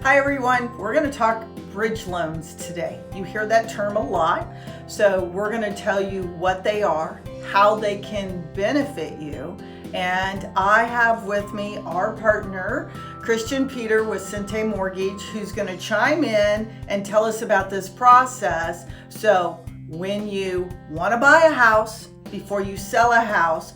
Hi everyone, we're going to talk bridge loans today. You hear that term a lot, so we're going to tell you what they are, how they can benefit you, and I have with me our partner, Christian Peter with Cente Mortgage, who's going to chime in and tell us about this process. So when you want to buy a house, before you sell a house,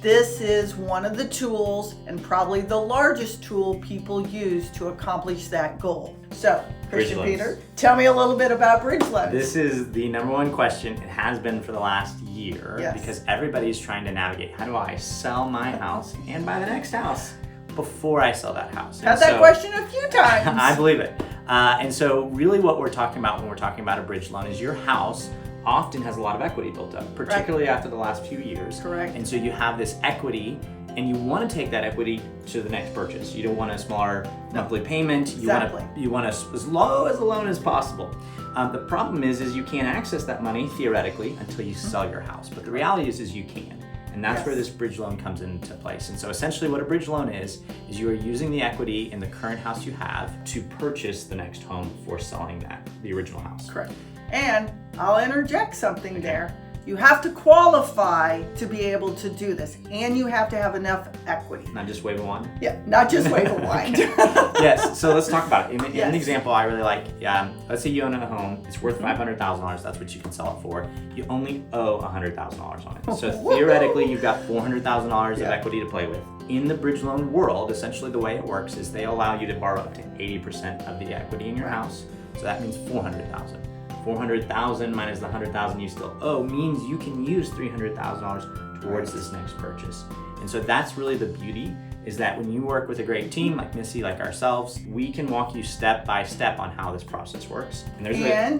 this is one of the tools and probably the largest tool people use to accomplish that goal. So, Christian Peter, tell me a little bit about bridge loans. This is the number one question. It has been for the last year because everybody's trying to navigate, how do I sell my house and buy the next house before I sell that house? Had that question a few times. I believe it. And so really what we're talking about when we're talking about a bridge loan is your house often has a lot of equity built up, particularly after the last few years. Correct. And so you have this equity and you want to take that equity to the next purchase. You don't want a smaller monthly payment. You want as low as a loan as possible. The problem is you can't access that money theoretically until you sell your house. But the reality is you can. And that's where this bridge loan comes into place. And so essentially what a bridge loan is you are using the equity in the current house you have to purchase the next home before selling the original house. Correct. And I'll interject something there. You have to qualify to be able to do this, and you have to have enough equity. Not just wave a wand? Yeah, not just wave a wand. Yes, so let's talk about it. In an example I really like, let's say you own a home, it's worth $500,000, that's what you can sell it for. You only owe $100,000 on it. So theoretically, you've got $400,000 of equity to play with. In the bridge loan world, essentially the way it works is they allow you to borrow up to 80% of the equity in your house. So that means $400,000. $400,000 minus the $100,000 you still owe means you can use $300,000 towards this next purchase. And so that's really the beauty, is that when you work with a great team like Missy, like ourselves, we can walk you step by step on how this process works. And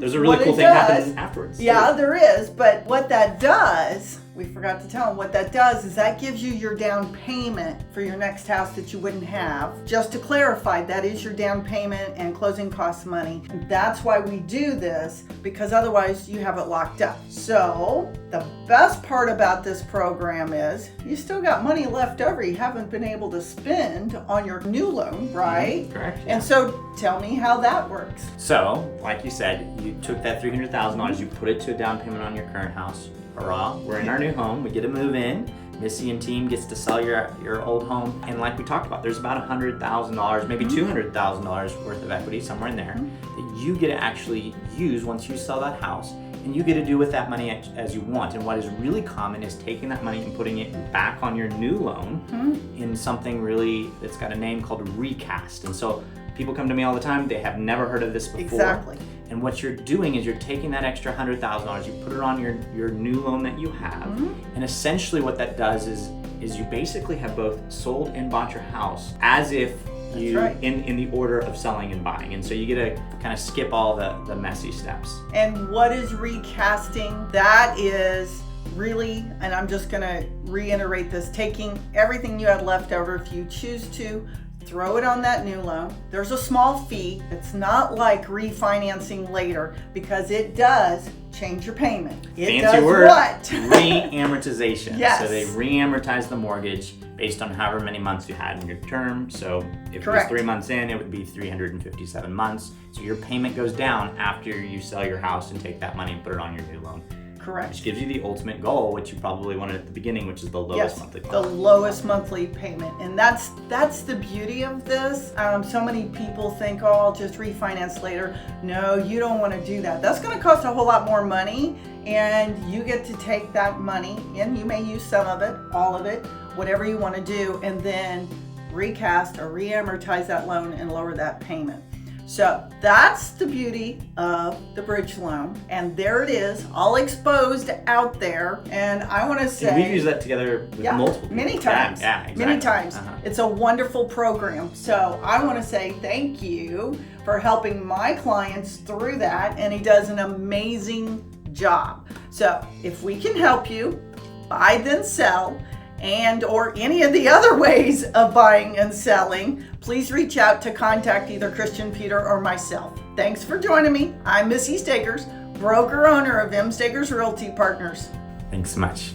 there's a really cool thing happening afterwards. Yeah, there is. But what that does, we forgot to tell them, what that does is that gives you your down payment for your next house that you wouldn't have. Just to clarify, that is your down payment and closing cost money. And that's why we do this, because otherwise you have it locked up. So the best part about this program is you still got money left over you haven't been able to spend on your new loan, right? Correct. And so tell me how that works. So, like you said, you took that $300,000, you put it to a down payment on your current house. Hurrah, we're in our new home, we get to move in. Missy and team gets to sell your old home. And like we talked about, there's about $100,000, maybe $200,000 worth of equity somewhere in there that you get to actually use once you sell that house. And you get to do with that money as you want. And what is really common is taking that money and putting it back on your new loan in something really that's got a name called recast. And so people come to me all the time, they have never heard of this before. Exactly. And what you're doing is you're taking that extra $100,000, you put it on your new loan that you have, and essentially what that does is you basically have both sold and bought your house as if you in the order of selling and buying. And so you get to kind of skip all the messy steps. And what is recasting? That is really, and I'm just going to reiterate this, taking everything you had left over, if you choose to, throw it on that new loan. There's a small fee. It's not like refinancing later, because it does change your payment. It Fancy does word. What? Re-amortization. Yes. So they re-amortize the mortgage based on however many months you had in your term. So if it was 3 months in, it would be 357 months. So your payment goes down after you sell your house and take that money and put it on your new loan. Correct. Which gives you the ultimate goal, which you probably wanted at the beginning, which is the lowest monthly payment. The lowest monthly payment. And that's the beauty of this. So many people think, oh, I'll just refinance later. No, you don't want to do that. That's going to cost a whole lot more money, and you get to take that money, and you may use some of it, all of it, whatever you want to do, and then recast or re-amortize that loan and lower that payment. So that's the beauty of the bridge loan. And there it is, all exposed out there. And I want to say, and we've used that together with multiple people. Many times. Yeah, exactly. Many times. It's a wonderful program. So I want to say thank you for helping my clients through that. And he does an amazing job. So if we can help you buy then sell, and or any of the other ways of buying and selling, please reach out to contact either Christian Peter or myself. Thanks for joining me. I'm Missy Stakers, broker owner of M. Stakers Realty Partners. Thanks so much.